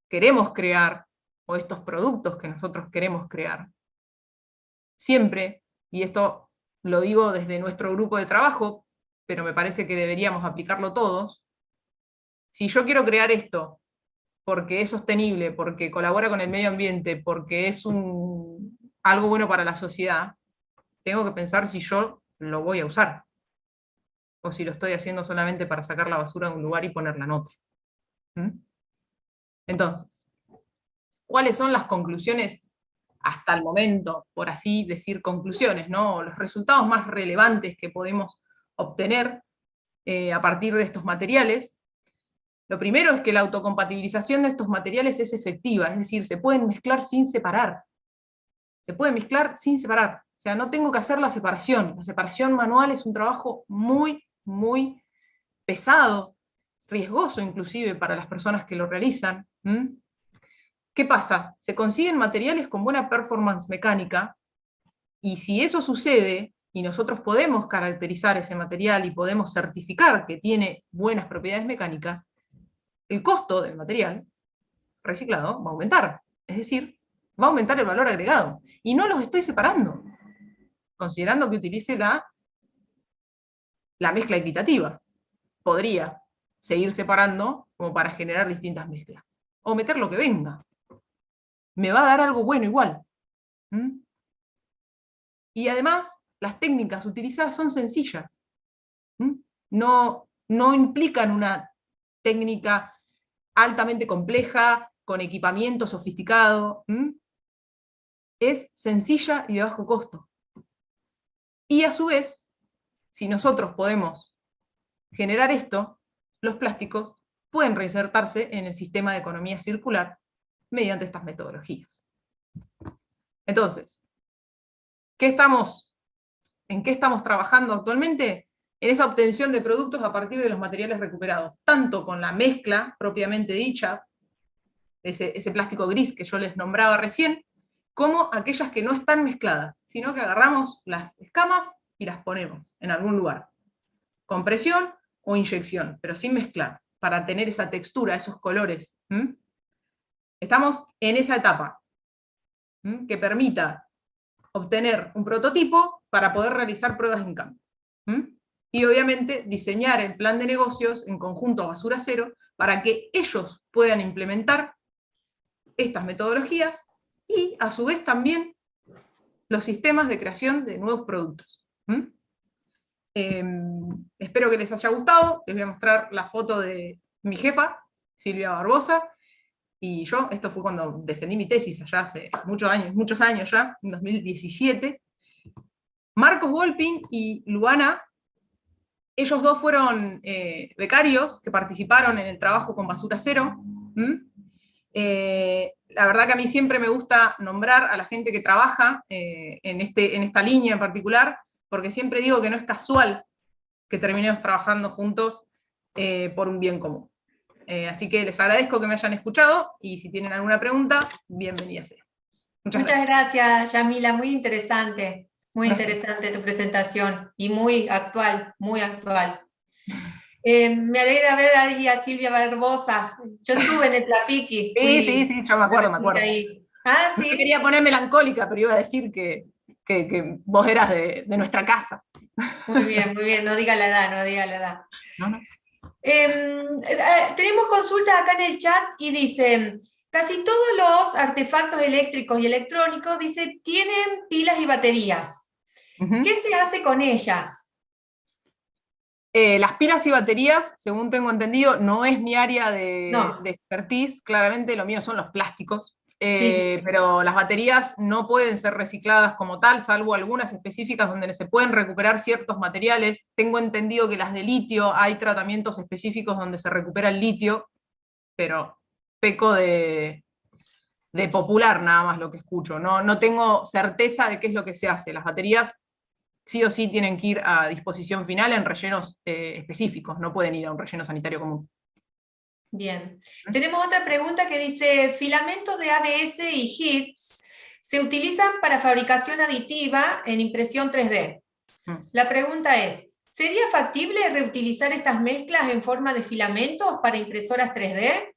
queremos crear, o estos productos que nosotros queremos crear, siempre, y esto lo digo desde nuestro grupo de trabajo, pero me parece que deberíamos aplicarlo todos, si yo quiero crear esto porque es sostenible, porque colabora con el medio ambiente, porque es algo bueno para la sociedad, tengo que pensar si yo lo voy a usar, o si lo estoy haciendo solamente para sacar la basura de un lugar y ponerla en otro. Entonces, ¿cuáles son las conclusiones hasta el momento, por así decir, conclusiones, ¿no? Los resultados más relevantes que podemos obtener a partir de estos materiales? Lo primero es que la autocompatibilización de estos materiales es efectiva, es decir, se pueden mezclar sin separar. Se pueden mezclar sin separar. O sea, no tengo que hacer la separación. La separación manual es un trabajo muy, muy pesado, riesgoso inclusive para las personas que lo realizan. ¿Qué pasa? Se consiguen materiales con buena performance mecánica, y si eso sucede, y nosotros podemos caracterizar ese material y podemos certificar que tiene buenas propiedades mecánicas, el costo del material reciclado va a aumentar. Es decir, va a aumentar el valor agregado. Y no los estoy separando, considerando que utilice la mezcla equitativa. Podría seguir separando como para generar distintas mezclas. O meter lo que venga. Me va a dar algo bueno igual. ¿Mm? Y además, las técnicas utilizadas son sencillas. ¿Mm? No implican una técnica altamente compleja, con equipamiento sofisticado. ¿Mm? Es sencilla y de bajo costo. Y a su vez, si nosotros podemos generar esto, los plásticos pueden reinsertarse en el sistema de economía circular mediante estas metodologías. Entonces, ¿en qué estamos trabajando actualmente? En esa obtención de productos a partir de los materiales recuperados, tanto con la mezcla propiamente dicha, ese plástico gris que yo les nombraba recién, como aquellas que no están mezcladas, sino que agarramos las escamas y las ponemos en algún lugar, con presión o inyección, pero sin mezclar, para tener esa textura, esos colores. ¿Mm? Estamos en esa etapa, que permita obtener un prototipo para poder realizar pruebas en campo. Y obviamente diseñar el plan de negocios en conjunto a Basura Cero para que ellos puedan implementar estas metodologías y a su vez también los sistemas de creación de nuevos productos. Espero que les haya gustado. Les voy a mostrar la foto de mi jefa, Silvia Barbosa, y yo. Esto fue cuando defendí mi tesis allá hace muchos años ya, en 2017. Marcos Volpin y Luana, ellos dos fueron becarios que participaron en el trabajo con Basura Cero. La verdad que a mí siempre me gusta nombrar a la gente que trabaja en esta línea en particular, porque siempre digo que no es casual que terminemos trabajando juntos por un bien común. Así que les agradezco que me hayan escuchado, y si tienen alguna pregunta, bienvenida sea. Muchas gracias, Yamila, muy interesante tu presentación, y muy actual, muy actual. Me alegra ver ahí a Silvia Barbosa. Yo estuve en el Tlapiqui. Sí, yo me acuerdo. Ahí. Ah, sí. No quería poner melancólica, pero iba a decir que vos eras de nuestra casa. Muy bien, no diga la edad. No. Tenemos consultas acá en el chat y dicen, casi todos los artefactos eléctricos y electrónicos, dice, tienen pilas y baterías. ¿Qué se hace con ellas? Las pilas y baterías, según tengo entendido, no es mi área de expertise. Claramente lo mío son los plásticos. Sí. Pero las baterías no pueden ser recicladas como tal, salvo algunas específicas donde se pueden recuperar ciertos materiales. Tengo entendido que las de litio, hay tratamientos específicos donde se recupera el litio, pero peco de popular nada más lo que escucho. No tengo certeza de qué es lo que se hace. Las baterías sí o sí tienen que ir a disposición final en rellenos específicos, no pueden ir a un relleno sanitario común. Bien. Tenemos otra pregunta que dice, filamentos de ABS y HITS se utilizan para fabricación aditiva en impresión 3D. La pregunta es, ¿sería factible reutilizar estas mezclas en forma de filamentos para impresoras 3D?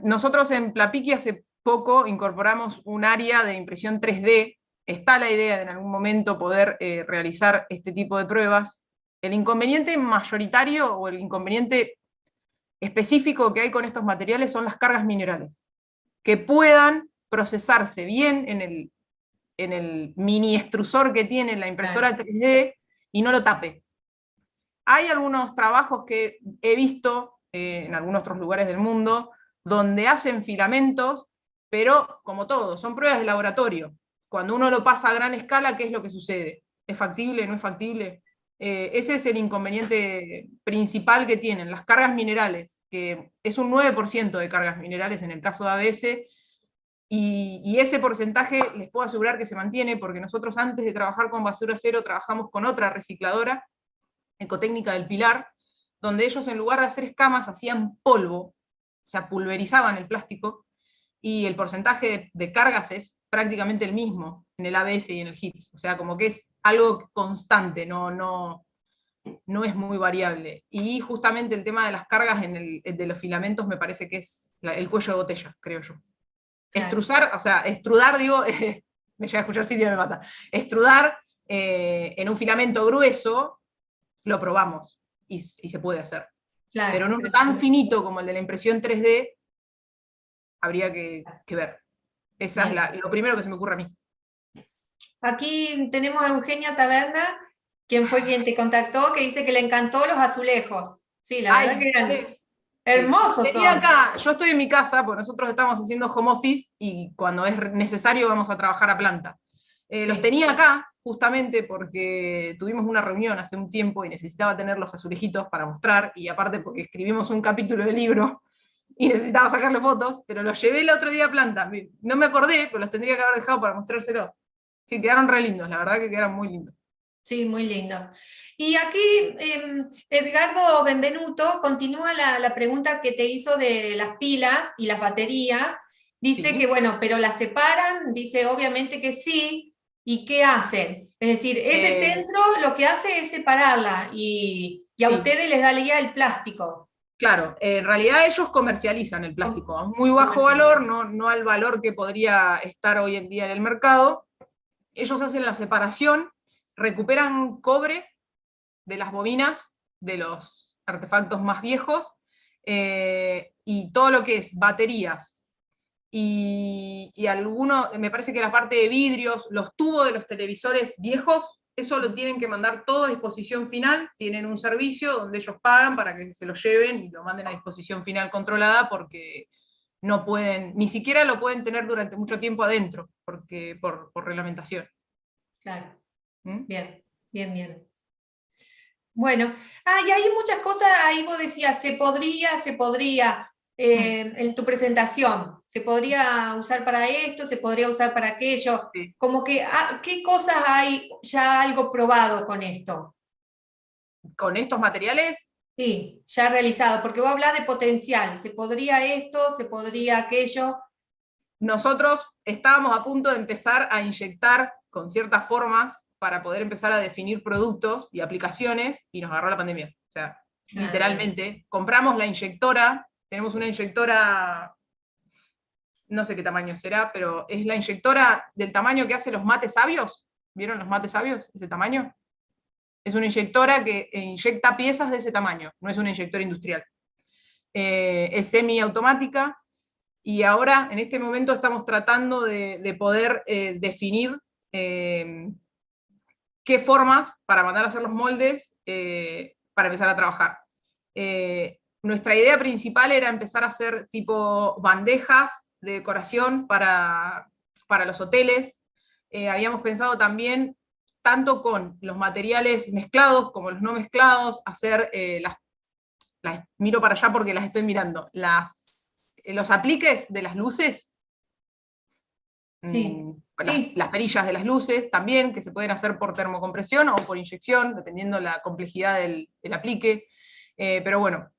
Nosotros en Tlapiqui hace poco incorporamos un área de impresión 3D. Está la idea de en algún momento poder realizar este tipo de pruebas. El inconveniente mayoritario o el inconveniente específico que hay con estos materiales son las cargas minerales, que puedan procesarse bien en el mini extrusor que tiene la impresora 3D y no lo tape. Hay algunos trabajos que he visto en algunos otros lugares del mundo donde hacen filamentos, pero como todo, son pruebas de laboratorio. Cuando uno lo pasa a gran escala, ¿qué es lo que sucede? ¿Es factible? ¿No es factible? Ese es el inconveniente principal que tienen, las cargas minerales, que es un 9% de cargas minerales en el caso de ABS, y ese porcentaje les puedo asegurar que se mantiene, porque nosotros antes de trabajar con Basura Cero trabajamos con otra recicladora, Ecotécnica del Pilar, donde ellos en lugar de hacer escamas hacían polvo, o sea, pulverizaban el plástico, y el porcentaje de cargas es prácticamente el mismo en el ABS y en el HITS, o sea, como que es algo constante, no es muy variable. Y justamente el tema de las cargas de los filamentos me parece que es el cuello de botella, creo yo. Claro. Extrudar, digo, me llega a escuchar Silvia, me mata. Extrudar en un filamento grueso, lo probamos, y se puede hacer. Claro, pero en uno tan finito como el de la impresión 3D, habría que ver. Esa es lo primero que se me ocurre a mí. Aquí tenemos a Eugenia Taberna, quien fue quien te contactó, que dice que le encantó los azulejos. Sí, la verdad que eran hermosos. Tenía acá, yo estoy en mi casa, porque nosotros estamos haciendo home office y cuando es necesario vamos a trabajar a planta. Los tenía acá justamente porque tuvimos una reunión hace un tiempo y necesitaba tener los azulejitos para mostrar, y aparte porque escribimos un capítulo de libro y necesitaba sacarle fotos, pero los llevé el otro día a planta. No me acordé, pero los tendría que haber dejado para mostrárselos. Sí, quedaron re lindos, la verdad que quedaron muy lindos. Sí, muy lindos. Y aquí Edgardo Benvenuto continúa la pregunta que te hizo de las pilas y las baterías. Dice Sí. que, bueno, pero las separan, dice obviamente que sí, ¿y qué hacen? Es decir, ese centro lo que hace es separarla, y a ustedes les da la guía el plástico. Claro, en realidad ellos comercializan el plástico a muy bajo valor, no al valor que podría estar hoy en día en el mercado. Ellos hacen la separación, recuperan cobre de las bobinas, de los artefactos más viejos, y todo lo que es baterías, y alguno, me parece que la parte de vidrios, los tubos de los televisores viejos, eso lo tienen que mandar todo a disposición final. Tienen un servicio donde ellos pagan para que se lo lleven y lo manden a disposición final controlada, porque no pueden, ni siquiera lo pueden tener durante mucho tiempo adentro, porque por reglamentación. Claro. ¿Mm? Bien, bien, bien. Bueno, y hay muchas cosas, ahí vos decías, se podría, en tu presentación, se podría usar para esto, se podría usar para aquello, Sí. como que, ¿qué cosas hay ya algo probado con esto? ¿Con estos materiales? Sí, ya realizado, porque vos hablás de potencial, se podría esto, se podría aquello. Nosotros estábamos a punto de empezar a inyectar con ciertas formas para poder empezar a definir productos y aplicaciones, y nos agarró la pandemia. O sea, literalmente, compramos la inyectora, tenemos una inyectora, no sé qué tamaño será, pero es la inyectora del tamaño que hace los mates sabios. ¿Vieron los mates sabios? Ese tamaño. Es una inyectora que inyecta piezas de ese tamaño, no es una inyectora industrial. Es semiautomática, y ahora, en este momento, estamos tratando de poder definir qué formas para mandar a hacer los moldes para empezar a trabajar. Nuestra idea principal era empezar a hacer tipo bandejas de decoración para los hoteles. Habíamos pensado también, tanto con los materiales mezclados como los no mezclados, hacer miro para allá porque las estoy mirando, los apliques de las luces. Sí. Las perillas de las luces también, que se pueden hacer por termocompresión o por inyección, dependiendo la complejidad del aplique. Pero bueno,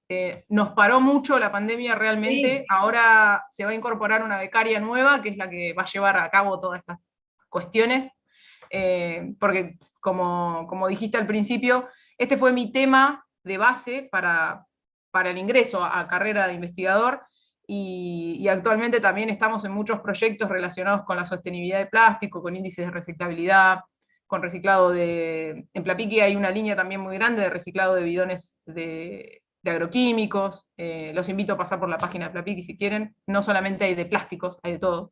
nos paró mucho la pandemia realmente. Sí. Ahora se va a incorporar una becaria nueva, que es la que va a llevar a cabo todas estas cuestiones. Porque, como dijiste al principio, este fue mi tema de base para el ingreso a carrera de investigador. Y actualmente también estamos en muchos proyectos relacionados con la sostenibilidad de plástico, con índices de reciclabilidad, con reciclado en Plapiqui hay una línea también muy grande de reciclado de bidones de agroquímicos. Los invito a pasar por la página de Plapiqui si quieren. No solamente hay de plásticos, hay de todo.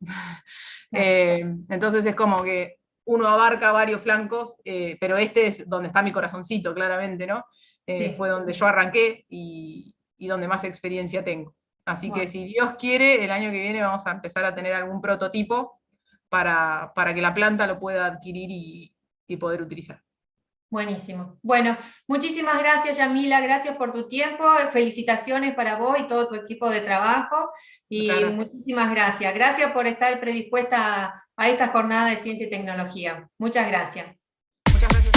Entonces es como que uno abarca varios flancos, pero este es donde está mi corazoncito, claramente, ¿no? Sí. Fue donde yo arranqué y donde más experiencia tengo. Así que si Dios quiere, el año que viene vamos a empezar a tener algún prototipo para que la planta lo pueda adquirir y poder utilizar. Buenísimo. Bueno, muchísimas gracias, Yamila, gracias por tu tiempo, felicitaciones para vos y todo tu equipo de trabajo, y muchísimas gracias. Gracias por estar predispuesta a esta jornada de ciencia y tecnología. Muchas gracias. Muchas gracias.